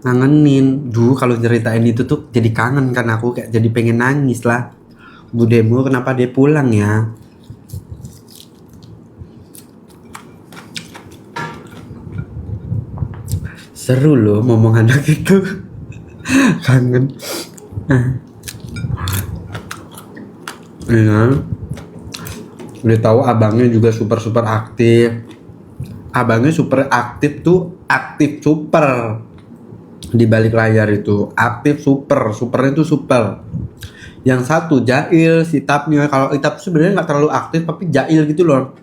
ngangenin. Duh, kalau ceritain itu tuh jadi kangen kan, aku kayak jadi pengen nangis lah. Budemu kenapa dia pulang ya? Seru loh ngomong anak itu. Kangen. Iya. Udah tahu abangnya juga super aktif. Abangnya super aktif tuh, aktif super di balik layar itu, aktif supernya itu super. Yang satu jahil si Itapnya. Kalau Itap sebenarnya nggak terlalu aktif tapi jahil gitu loh,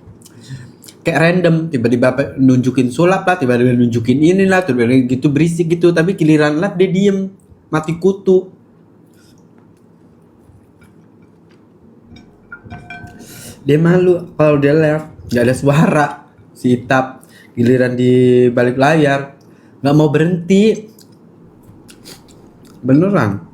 kayak random, tiba-tiba nunjukin sulap lah, tiba-tiba nunjukin inilah, tiba-tiba gitu berisik gitu, tapi giliran live dia diem mati kutu. Dia malu kalau dia live nggak ada suara si Itap, giliran di balik layar nggak mau berhenti beneran.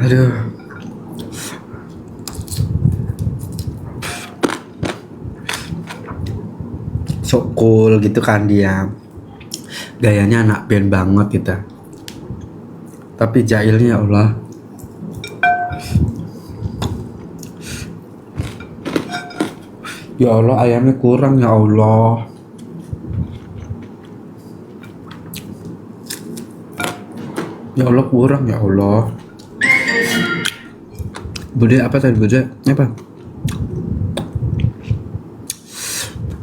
Aduh, sok cool gitu kan dia, gayanya anak band banget kita, tapi jahilnya ya Allah. Ya Allah, ayamnya kurang ya Allah. Ya Allah, kurang ya Allah. Bude apa tadi, Bude? Apa?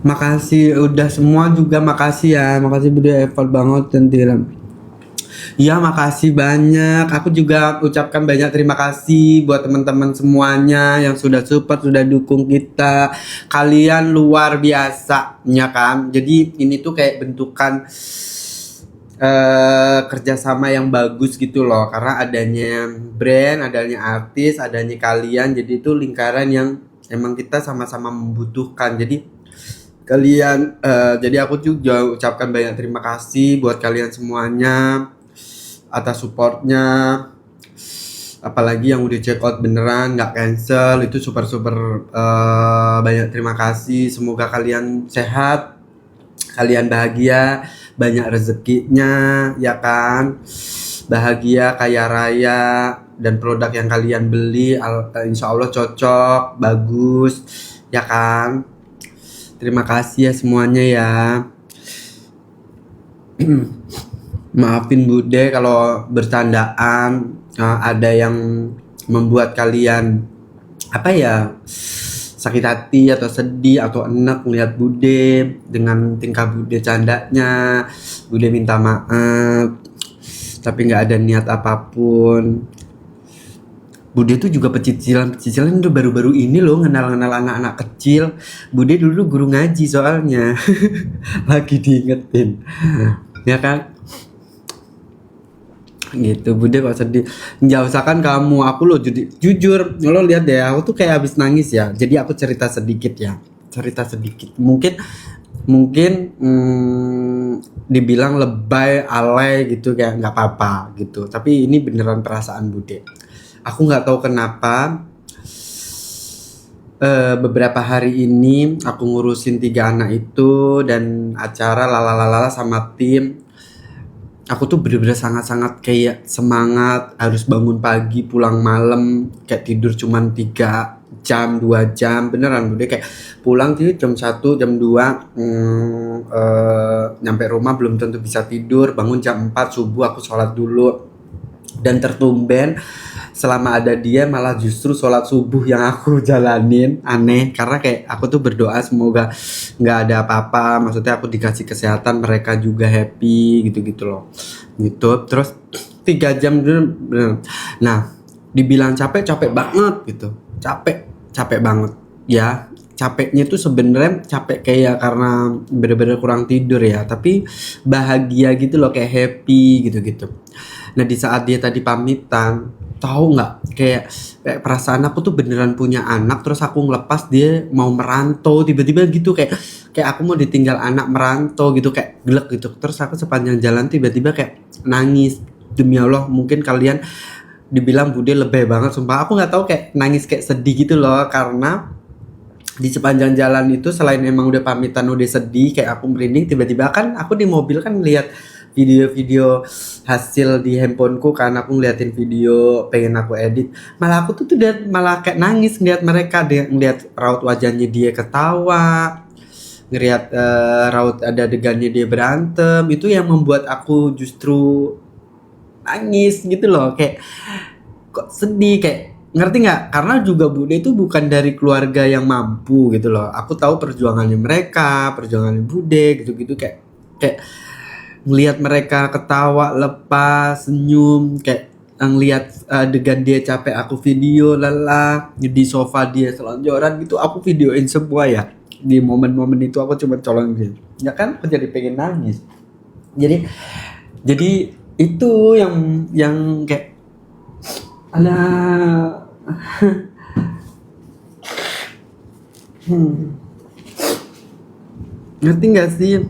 Makasih udah semua juga, makasih ya. Makasih Bude, effort banget dan Tiram. Ya, makasih banyak. Aku juga ucapkan banyak terima kasih buat teman-teman semuanya yang sudah support, sudah dukung kita. Kalian luar biasa, ya kan? Jadi ini tuh kayak bentukan kerjasama yang bagus gitu loh, karena adanya brand, adanya artis, adanya kalian, jadi itu lingkaran yang emang kita sama-sama membutuhkan. Jadi kalian, jadi aku juga ucapkan banyak terima kasih buat kalian semuanya atas supportnya, apalagi yang udah check out beneran nggak cancel, itu super banyak terima kasih. Semoga kalian sehat, kalian bahagia, banyak rezekinya, ya kan, bahagia, kaya raya, dan produk yang kalian beli insya Allah cocok, bagus, ya kan. Terima kasih ya semuanya ya. Maafin Bude kalau bercandaan ada yang membuat kalian apa ya, sakit hati atau sedih atau enak ngeliat Bude dengan tingkah Bude candanya. Bude minta maaf, tapi nggak ada niat apapun. Bude tuh juga pecicilan tuh baru-baru ini loh kenal anak-anak kecil. Bude dulu guru ngaji soalnya. Lagi diingetin, ya kan? Gitu. Bude kok sedih, nggak usah kan kamu, aku loh jujur lo lihat deh, aku tuh kayak habis nangis ya. Jadi aku cerita sedikit ya, mungkin dibilang lebay, alay gitu, kayak nggak apa-apa gitu, tapi ini beneran perasaan Bude. Aku nggak tahu kenapa beberapa hari ini aku ngurusin 3 anak itu dan acara lalalala sama tim. Aku tuh bener-bener sangat-sangat kayak semangat, harus bangun pagi, pulang malam, kayak tidur cuman 3 jam, 2 jam, beneran Bude, kayak pulang tidur jam 1, jam 2, nyampe rumah belum tentu bisa tidur, bangun jam 4 subuh aku sholat dulu, dan tertumben selama ada dia malah justru sholat subuh yang aku jalanin. Aneh, karena kayak aku tuh berdoa semoga nggak ada apa-apa, maksudnya aku dikasih kesehatan, mereka juga happy gitu-gitu loh, gitu. Terus 3 jam dulu. Nah, dibilang capek banget gitu, capek banget ya capeknya tuh sebenarnya capek kayak karena bener-bener kurang tidur ya, tapi bahagia gitu loh, kayak happy gitu-gitu. Nah di saat dia tadi pamitan, tahu nggak, kayak perasaan aku tuh beneran punya anak, terus aku ngelepas dia mau merantau tiba-tiba gitu, kayak aku mau ditinggal anak merantau gitu, kayak gelek gitu. Terus aku sepanjang jalan tiba-tiba kayak nangis. Demi Allah, mungkin kalian dibilang Bude lebay banget, sumpah aku nggak tahu, kayak nangis kayak sedih gitu loh, karena di sepanjang jalan itu selain emang udah pamitan udah sedih kayak aku merinding, tiba-tiba kan aku di mobil kan lihat video-video hasil di handphoneku, kan aku ngeliatin video pengen aku edit, malah aku tuh malah kayak nangis ngeliat mereka, ngeliat raut wajahnya dia ketawa, ngeliat raut ada adegannya dia berantem, itu yang membuat aku justru nangis gitu loh, kayak kok sedih, kayak ngerti nggak, karena juga Bude itu bukan dari keluarga yang mampu gitu loh, aku tahu perjuangannya mereka, perjuangannya Bude gitu-gitu, kayak ngelihat mereka ketawa lepas senyum, kayak ngelihat adegan dia capek aku video lelah di sofa dia selonjoran gitu, aku videoin semua ya. Di momen-momen itu aku cuma colong dia ya kan, aku jadi pengen nangis. Jadi itu yang kayak alah. Ngerti nggak sih?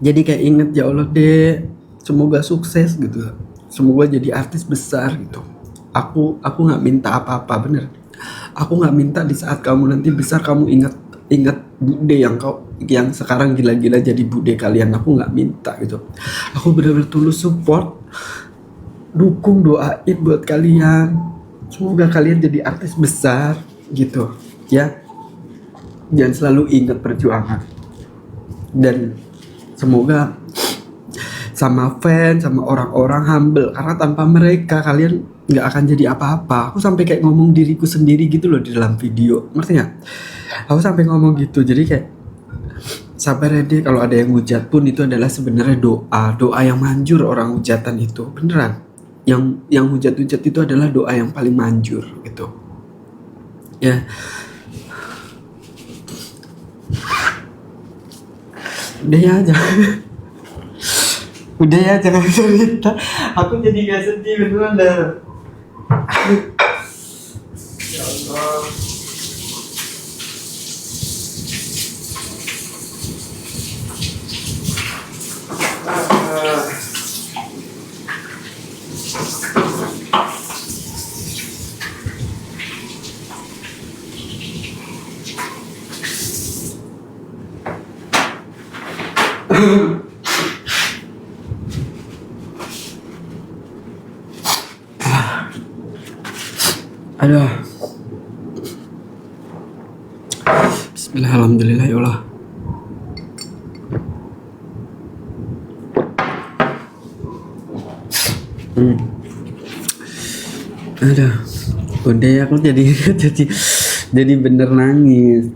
Jadi kayak inget, ya Allah deh, semoga sukses gitu, semoga jadi artis besar gitu. Aku nggak minta apa-apa, bener. Aku nggak minta di saat kamu nanti besar kamu ingat Bude yang sekarang gila-gila jadi Bude kalian. Aku nggak minta gitu. Aku bener-bener tulus support, dukung, doain buat kalian. Semoga kalian jadi artis besar gitu ya. Jangan selalu ingat perjuangan, dan semoga sama fans, sama orang-orang humble, karena tanpa mereka kalian nggak akan jadi apa-apa. Aku sampai kayak ngomong diriku sendiri gitu loh di dalam video, ngerti nggak? Aku sampai ngomong gitu, jadi kayak sabar ya deh, kalau ada yang hujat pun itu adalah sebenarnya doa yang manjur. Orang hujatan itu beneran, yang hujat-hujat itu adalah doa yang paling manjur gitu ya. Udah ya, jangan. Udah ya, jangan cerita. Aku jadi gak sedih beneran dah. Ya Allah. Aduh. Bismillah, alhamdulillah ya Allah. Aduh. Udah ya, aku jadi bener nangis.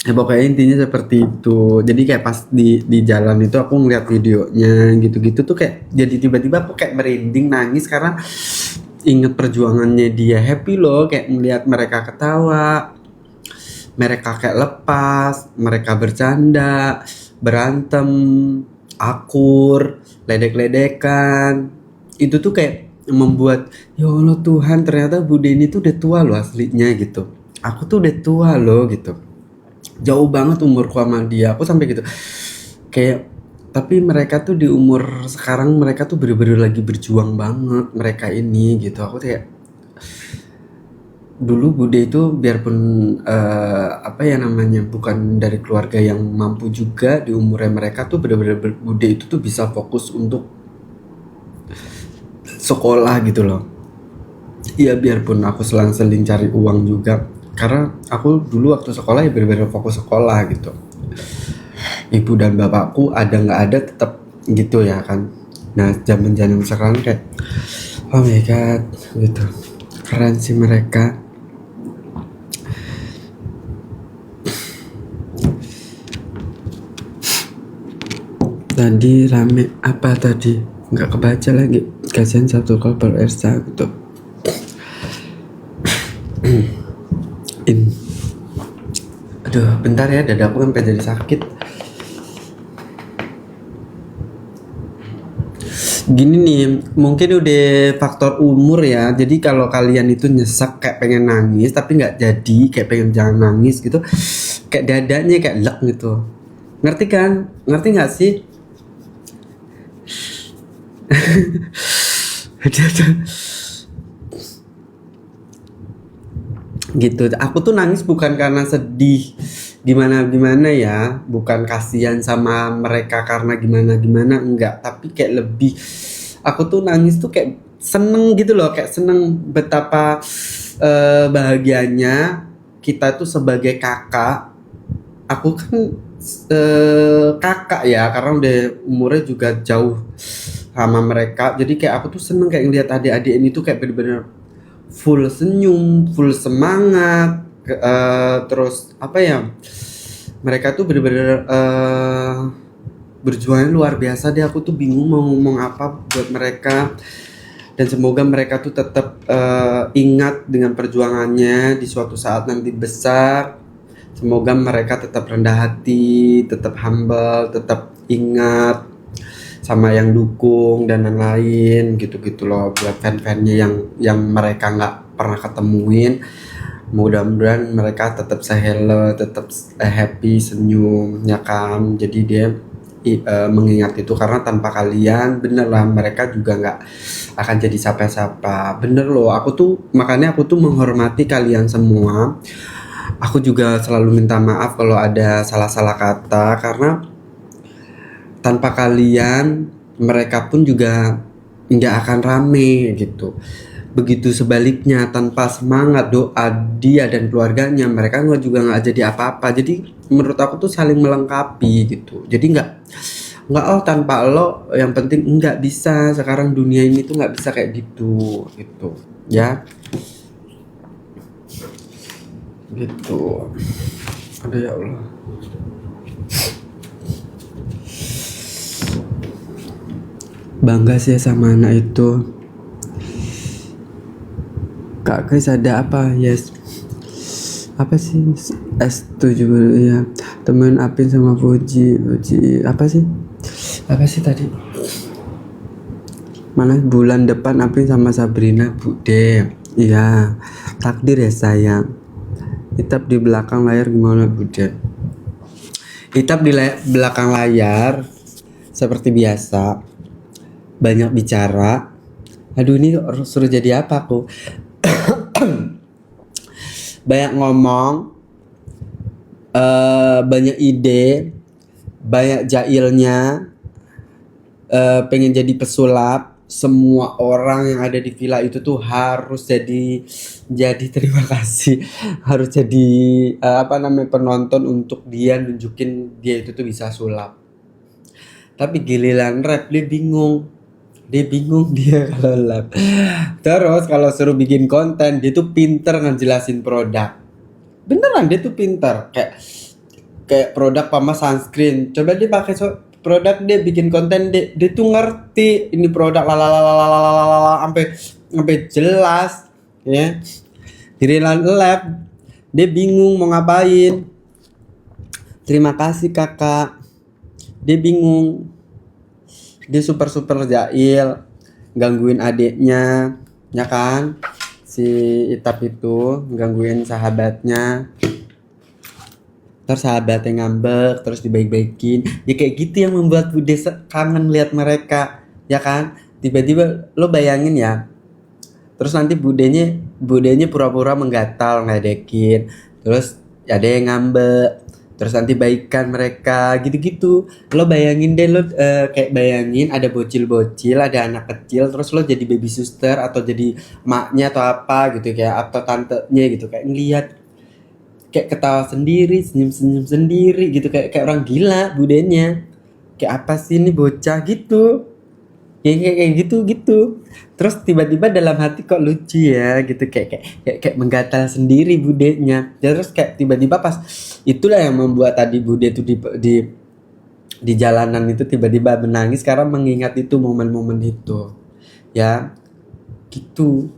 Ya pokoknya intinya seperti itu. Jadi kayak pas di jalan itu aku ngeliat videonya gitu-gitu tuh kayak jadi tiba-tiba aku kayak merinding nangis karena inget perjuangannya dia. Happy loh kayak melihat mereka ketawa, mereka kayak lepas, mereka bercanda, berantem, akur, ledek-ledekan. Itu tuh kayak membuat, ya Allah Tuhan, ternyata Bude ini tuh udah tua loh aslinya gitu. Aku tuh udah tua loh gitu. Jauh banget umurku sama dia. Aku sampai gitu. Kayak tapi mereka tuh di umur sekarang mereka tuh bener-bener lagi berjuang banget mereka ini gitu. Aku kayak dulu Bude itu biarpun apa ya namanya, bukan dari keluarga yang mampu juga, di umurnya mereka tuh bener-bener Bude itu tuh bisa fokus untuk sekolah gitu loh. Iya, biarpun aku selang-seling cari uang juga, karena aku dulu waktu sekolah ya bener-bener fokus sekolah gitu. Ibu dan bapakku ada nggak ada tetap gitu ya kan. Nah zaman sekarang kayak oh my god gitu, keren sih mereka. Tadi rame apa tadi, nggak kebaca lagi, kasihan satu couple Ersa gitu. Bentar ya, dadaku sampai jadi sakit. Gini nih, mungkin udah faktor umur ya. Jadi kalau kalian itu nyesek kayak pengen nangis tapi nggak jadi, kayak pengen jangan nangis gitu, kayak dadanya kayak lek gitu. Ngerti kan? Ngerti nggak sih? Gitu. Aku tuh nangis bukan karena sedih gimana ya, bukan kasihan sama mereka karena gimana enggak, tapi kayak lebih aku tuh nangis tuh kayak seneng gitu loh, kayak seneng betapa bahagianya kita tuh sebagai kakak. Aku kan kakak ya, karena udah umurnya juga jauh sama mereka, jadi kayak aku tuh seneng kayak ngeliat adik-adik ini tuh kayak bener-bener full senyum, full semangat, terus apa ya, mereka tuh bener-bener berjuangnya luar biasa deh. Aku tuh bingung mau ngomong apa buat mereka, dan semoga mereka tuh tetap ingat dengan perjuangannya di suatu saat nanti besar. Semoga mereka tetap rendah hati, tetap humble, tetap ingat sama yang dukung dan lain-lain gitu-gitu loh, buat fan-fannya yang mereka nggak pernah ketemuin. Mudah-mudahan mereka tetap hello, tetap happy, senyum ya kan. Jadi dia mengingat itu, karena tanpa kalian bener lah mereka juga nggak akan jadi siapa-siapa. Bener loh, makanya aku tuh menghormati kalian semua. Aku juga selalu minta maaf kalau ada salah-salah kata, karena tanpa kalian mereka pun juga nggak akan rame gitu. Begitu sebaliknya, tanpa semangat doa dia dan keluarganya, mereka juga nggak jadi apa-apa. Jadi menurut aku tuh saling melengkapi gitu. Jadi nggak tanpa lo, yang penting nggak bisa. Sekarang dunia ini tuh nggak bisa kayak gitu ya gitu. Aduh ya Allah. Bangga sih sama anak itu. Kak Kris ada apa? Yes. Apa sih? S7 ya. Temen Apin sama Fuji apa sih? Apa sih tadi? Mana bulan depan Apin sama Sabrina Bude. Iya. Takdir ya sayang. Hitap di belakang layar gimana Bude? Hitap di belakang layar seperti biasa, banyak bicara. Aduh, ini suruh jadi apa aku? Banyak ngomong, banyak ide, banyak jailnya, pengen jadi pesulap. Semua orang yang ada di villa itu tuh harus jadi terima kasih, harus jadi penonton untuk dia, nunjukin dia itu tuh bisa sulap. Tapi giliran rap dia bingung dia kalau lab. Terus kalau suruh bikin konten, dia tuh pinter ngejelasin produk. Beneran dia tuh pinter, kayak produk Pama sunscreen. Coba dia pakai produk, dia bikin konten, dia tuh ngerti ini produk sampai jelas ya. Di real lab dia bingung mau ngapain. Terima kasih kakak. Dia bingung. Dia super jail, gangguin adiknya, ya kan? Si Itap itu gangguin sahabatnya. Terus sahabatnya ngambek, terus dibaik-baikin. Ya kayak gitu yang membuat Bude kangen lihat mereka, ya kan? Tiba-tiba lo bayangin ya. Terus nanti budenya pura-pura menggatal, ngedekin. Terus ada yang ngambek. Terus nanti baikan mereka gitu-gitu. Lo bayangin deh, lo kayak bayangin ada bocil-bocil, ada anak kecil, terus lo jadi baby sister atau jadi maknya atau apa gitu, kayak atau tantenya gitu, kayak ngeliat kayak ketawa sendiri, senyum-senyum sendiri gitu, kayak orang gila budenya. Kayak apa sih ini bocah gitu. Kayak gitu. Terus tiba-tiba dalam hati kok lucu ya gitu, kayak menggatal sendiri budenya. Terus kayak tiba-tiba pas itulah yang membuat tadi Bude tuh di jalanan itu tiba-tiba menangis karena mengingat itu momen-momen itu. Ya. Gitu.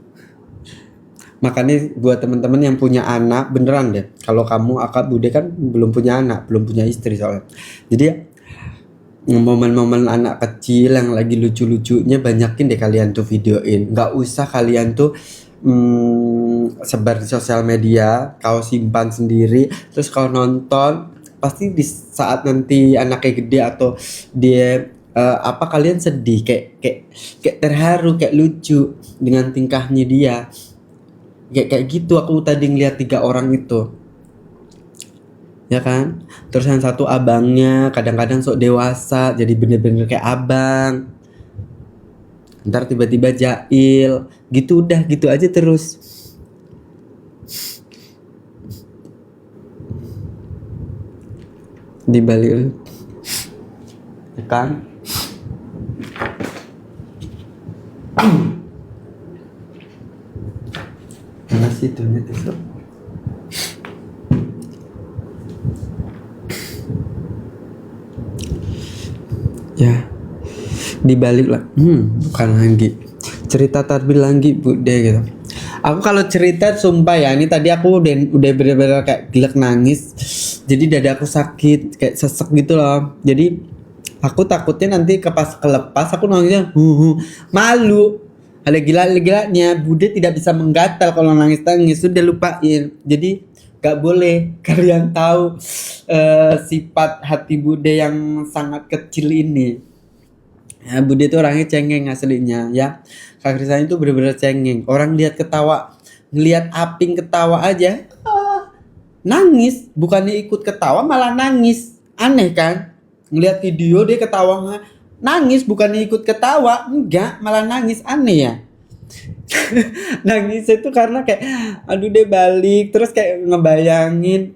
Makanya buat teman-teman yang punya anak beneran deh, kalau kamu akak bude kan belum punya anak, belum punya istri soalnya, jadi momen-momen anak kecil yang lagi lucu-lucunya banyakin deh kalian tuh videoin, nggak usah kalian tuh sebar di sosial media, kau simpan sendiri, terus kau nonton pasti di saat nanti anaknya gede atau dia apa kalian sedih kayak kayak kayak terharu, kayak lucu dengan tingkahnya dia, kayak kayak gitu. Aku tadi ngeliat 3 orang itu, ya kan, terus yang satu abangnya kadang-kadang sok dewasa jadi bener-bener kayak abang, ntar tiba-tiba jahil gitu, udah gitu aja terus di balik, ya kan. Mana sih itu itu ya, dibalik lah, bukan lagi cerita tarbil lagi bude gitu. Aku kalau cerita sumpah ya, ini tadi aku udah bener-bener kayak gelek nangis, jadi dada aku sakit kayak sesek gitu loh, jadi aku takutnya nanti pas kelepas aku nangisnya malu. Ada gila-gilanya bude tidak bisa menggatal kalau nangis-nangis, sudah lupain. Jadi gak boleh kalian tahu sifat hati bude yang sangat kecil ini. Ya, Bude itu orangnya cengeng aslinya ya. Kak Krisna itu bener-bener cengeng. Orang lihat ketawa, ngelihat Aping ketawa aja, nangis. Bukannya ikut ketawa malah nangis. Aneh kan? Ngelihat video dia ketawa nangis, bukannya ikut ketawa, enggak, malah nangis. Aneh ya. Nangis itu karena kayak aduh dia balik terus kayak ngebayangin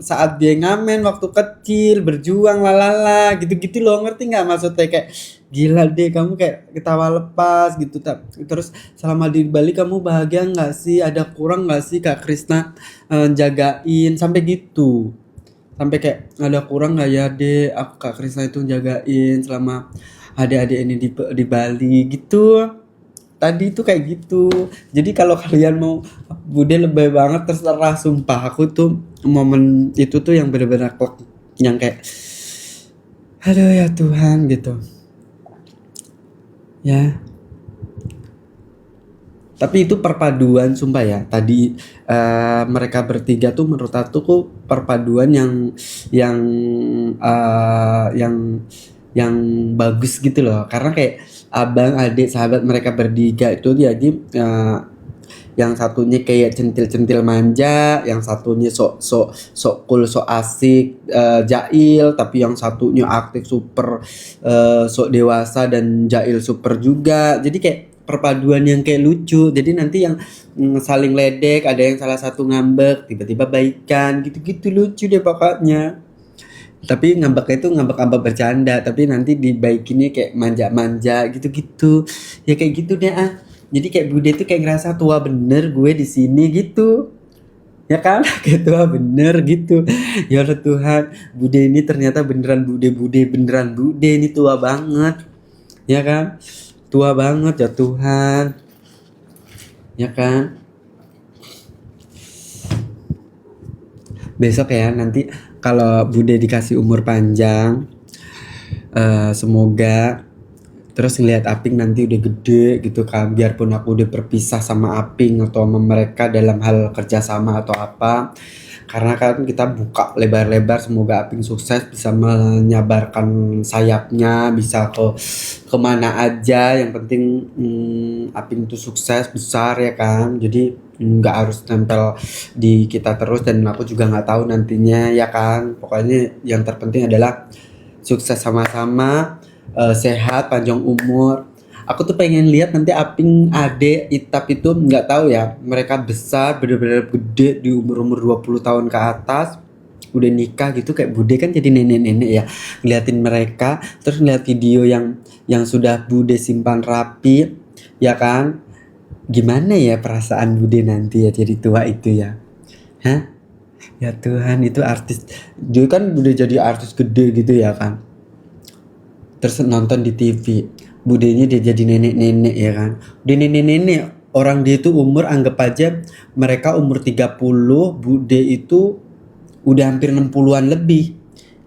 saat dia ngamen waktu kecil berjuang lalala gitu-gitu loh, ngerti nggak maksudnya, kayak gila deh kamu kayak ketawa lepas gitu. Terus selama di Bali kamu bahagia nggak sih, ada kurang nggak sih Kak Krisna jagain sampai gitu, sampai kayak ada kurang nggak ya deh aku Kak Krisna itu jagain selama adik-adik ini di Bali gitu. Tadi itu kayak gitu. Jadi kalau kalian mau Bude lebay banget terserah, sumpah aku tuh momen itu tuh yang bener-bener yang kayak aduh ya Tuhan gitu ya. Tapi itu perpaduan sumpah ya. Tadi mereka bertiga tuh menurut aku tuh perpaduan yang yang bagus gitu loh. Karena kayak abang adik sahabat mereka bertiga itu jadi yang satunya kayak centil-centil manja, yang satunya sok cool, sok asik, jahil, tapi yang satunya aktif super, sok dewasa dan jahil super juga. Jadi kayak perpaduan yang kayak lucu. Jadi nanti yang saling ledek, ada yang salah satu ngambek, tiba-tiba baikan, gitu-gitu lucu deh pokoknya. Tapi ngambeknya itu ngambek-ngambek bercanda, tapi nanti dibaikinnya kayak manja-manja gitu-gitu. Ya kayak gitu deh ah. Jadi kayak Bude tuh kayak ngerasa tua bener gue di sini gitu. Ya kan? Kayak tua bener gitu. Ya Allah Tuhan, Bude ini ternyata beneran Bude beneran Bude ini tua banget. Ya kan? Tua banget ya Tuhan. Ya kan? Besok ya nanti kalau Bude dikasih umur panjang, semoga terus ngelihat Aping nanti udah gede gitu kan, biarpun aku udah berpisah sama Aping atau sama mereka dalam hal kerjasama atau apa, karena kan kita buka lebar-lebar, semoga Aping sukses bisa menyabarkan sayapnya, bisa ke kemana aja, yang penting Aping tuh sukses besar ya kan, jadi nggak harus nempel di kita terus, dan aku juga nggak tahu nantinya ya kan. Pokoknya yang terpenting adalah sukses sama-sama, sehat, panjang umur. Aku tuh pengen lihat nanti Aping, Ade, Itap itu nggak tahu ya, mereka besar bener-bener gede di umur 20 tahun ke atas, udah nikah gitu kayak Bude kan jadi nenek-nenek ya. Ngeliatin mereka terus ngeliat video yang sudah Bude simpan rapi ya kan. Gimana ya perasaan Bude nanti ya jadi tua itu ya. Hah? Ya Tuhan, itu artis. Dia kan udah jadi artis gede gitu ya kan. Terus nonton di TV, budenya dia jadi nenek-nenek ya kan. Dia nenek-nenek orang dia itu umur, anggap aja mereka umur 30, bude itu udah hampir 60-an lebih.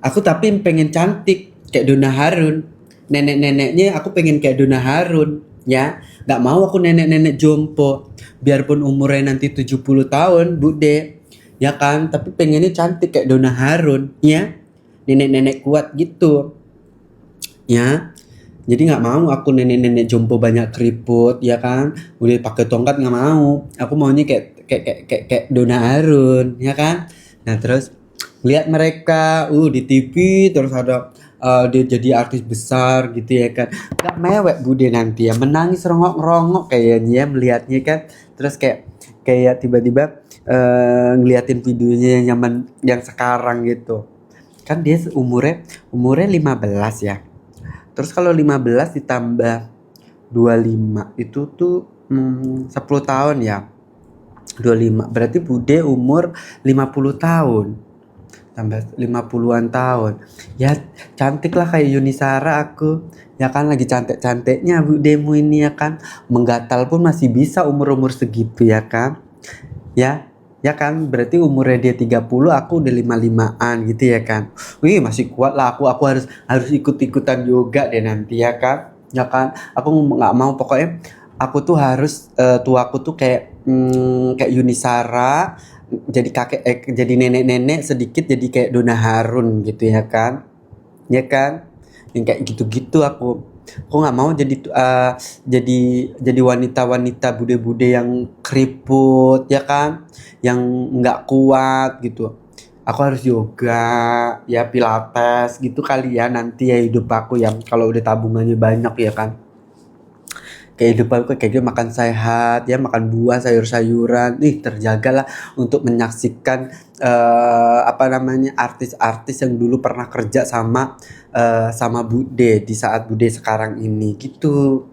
Aku tapi pengen cantik kayak Donna Harun. Nenek-neneknya aku pengen kayak Donna Harun, ya. Nggak mau aku nenek-nenek jompo. Biarpun umurnya nanti 70 tahun, bude. Ya kan? Tapi pengennya cantik kayak Donna Harun, ya. Nenek-nenek kuat gitu, ya. Jadi nggak mau aku nenek-nenek jompo banyak keriput, ya kan? Udah pakai tongkat nggak mau. Aku maunya kayak Donna Harun, ya kan? Nah terus lihat mereka, di TV terus ada dia jadi artis besar gitu ya kan. Nggak mewek bude nanti ya, menangis rongok-rongok kayaknya ya melihatnya kan. Terus kayak tiba-tiba ngeliatin videonya yang nyaman yang sekarang gitu. Kan dia umurnya 15 ya. Terus kalau 15 ditambah 25 itu tuh 10 tahun ya. 25 berarti bude umur 50 tahun. Tambah 50-an tahun. Ya cantik lah kayak Yuni Shara aku. Ya kan lagi cantik-cantiknya budemu ini ya kan. Menggatal pun masih bisa umur-umur segitu ya kan. Ya, ya kan berarti umurnya dia 30, aku udah 55-an gitu ya kan. Wih, masih kuat lah aku harus ikut-ikutan yoga deh nanti ya kan. Ya kan? Aku nggak mau pokoknya aku tuh harus tuaku tuh kayak Yuni Shara, jadi jadi nenek-nenek sedikit jadi kayak Donna Harun gitu ya kan. Ya kan? Yang kayak gitu-gitu aku nggak mau jadi wanita-wanita bude-bude yang keriput ya kan, yang nggak kuat gitu. Aku harus yoga ya, pilates gitu kali ya nanti ya hidup aku yang kalau udah tabungannya banyak ya kan. Kayak hidup aku kayak gitu, makan sehat ya, makan buah, sayur-sayuran, terjagalah untuk menyaksikan apa namanya artis-artis yang dulu pernah kerja sama Bude di saat Bude sekarang ini gitu.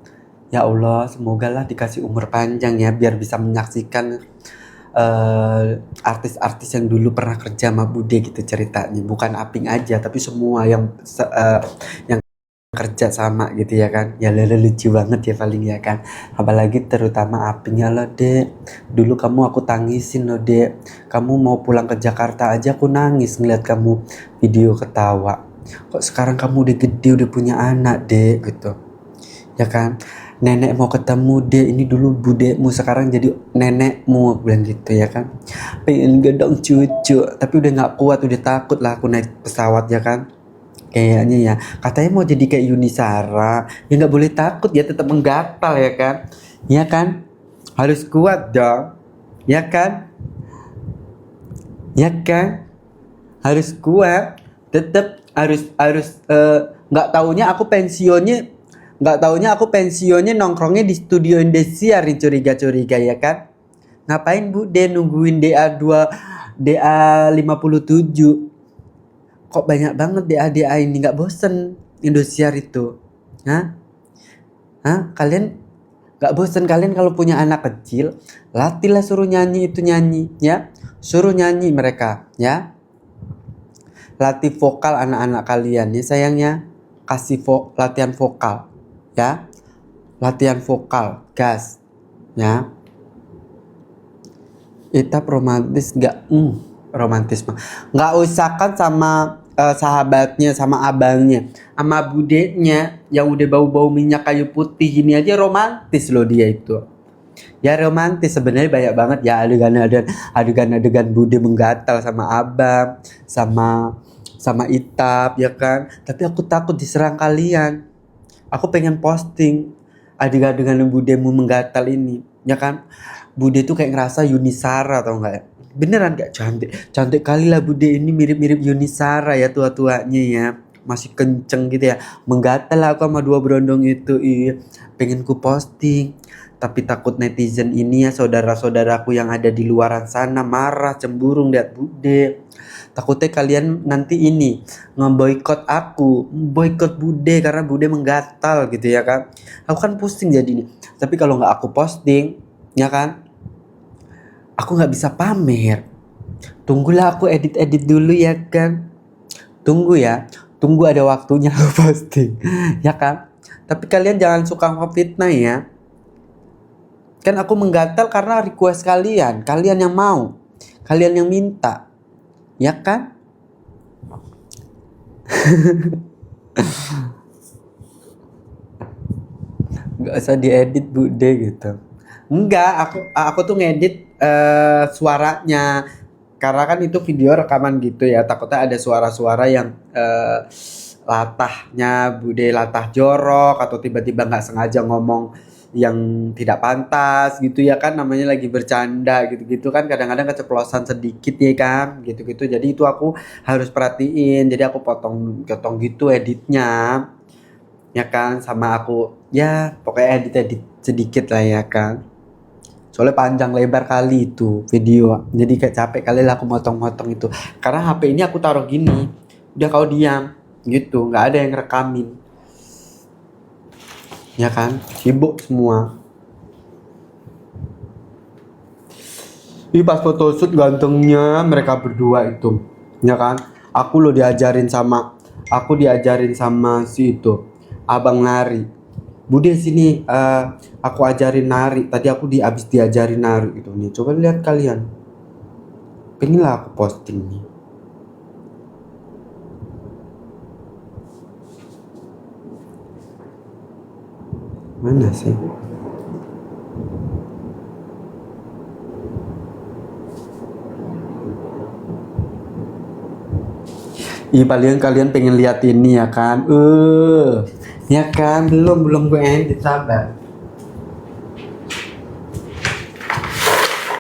Ya Allah, semoga lah dikasih umur panjang ya biar bisa menyaksikan artis-artis yang dulu pernah kerja sama Bude gitu ceritanya. Bukan Aping aja tapi semua yang kerja sama gitu ya kan. Ya lele lucu banget ya paling ya kan. Apalagi terutama Apingnya loh dek. Dulu kamu aku tangisin loh dek. Kamu mau pulang ke Jakarta aja aku nangis ngeliat kamu video ketawa. Kok sekarang kamu udah gede udah punya anak dek gitu. Ya kan. Nenek mau ketemu dek, ini dulu budekmu sekarang jadi nenekmu bilang gitu ya kan. Pengen gendong cucu tapi udah nggak kuat, udah takut lah aku naik pesawat ya kan. Kayaknya ya, katanya mau jadi kayak Yuni Shara, ya nggak boleh takut ya, tetap menggatal ya kan, ya kan, harus kuat dong, ya kan, ya kan, harus kuat, tetap nggak taunya aku pensiunnya nongkrongnya di studio Indosiar, curiga ya kan, ngapain bu dia nungguin DA 57. Kok banyak banget DA ini, nggak bosen Indosiar itu? Hah? Kalian nggak bosen? Kalian kalau punya anak kecil, latihlah suruh nyanyi ya. Suruh nyanyi mereka ya. Latih vokal anak-anak kalian ya sayangnya. Kasih latihan vokal ya. Latihan vokal, gas ya. Itap romantis nggak? Romantis mah nggak usah kan sama sahabatnya, sama abangnya, sama budenya yang udah bau-bau minyak kayu putih ini aja romantis loh dia itu. Ya romantis sebenarnya banyak banget ya adegan bude menggatal sama abang, sama Itap ya kan. Tapi aku takut diserang kalian. Aku pengen posting adegan-adegan budemu menggatal ini, ya kan. Bude tuh kayak ngerasa Yuni Shara tau nggak ya? Beneran gak cantik kali lah bude ini, mirip-mirip Yuni Shara ya tua-tuanya ya, masih kenceng gitu ya, menggatal lah aku sama dua berondong itu. Pengen ku posting tapi takut netizen ini ya, saudara-saudaraku yang ada di luaran sana marah cemburu lihat bude. Takutnya kalian nanti ini ngeboikot aku, boikot bude karena bude menggatal gitu ya kan. Aku kan pusing jadi ini. Tapi kalau nggak aku posting ya kan, aku nggak bisa pamer. Tunggulah aku edit dulu ya kan. Tunggu ada waktunya aku posting ya kan. Tapi kalian jangan suka fitnah ya. Kan aku menggatal karena request kalian. Kalian yang mau. Kalian yang minta. Ya kan? Gak usah diedit Bude gitu. Enggak, aku tuh ngedit suaranya. Karena kan itu video rekaman gitu ya. Takutnya ada suara-suara yang latahnya Bude latah jorok atau tiba-tiba nggak sengaja ngomong yang tidak pantas gitu ya kan, namanya lagi bercanda gitu-gitu kan, kadang-kadang keceplosan sedikit ya kan gitu-gitu, jadi itu aku harus perhatiin, jadi aku potong gitu editnya ya kan, sama aku ya pokoknya edit-edit sedikit lah ya kan, soalnya panjang lebar kali itu video, jadi kayak capek kali lah aku motong-motong itu, karena HP ini aku taruh gini udah kau diam gitu, nggak ada yang rekamin ya kan, sibuk semua. Ih pas photoshoot gantengnya mereka berdua itu, ya kan? Aku diajarin sama si itu, abang nari. Bude sini, aku ajarin nari. Tadi aku abis diajarin nari gitu nih. Coba lihat kalian. Pengen lah aku posting nih. Mana sih? Ih paling kalian pengen lihat ini ya kan? Ya kan, belum gue edit, sabar.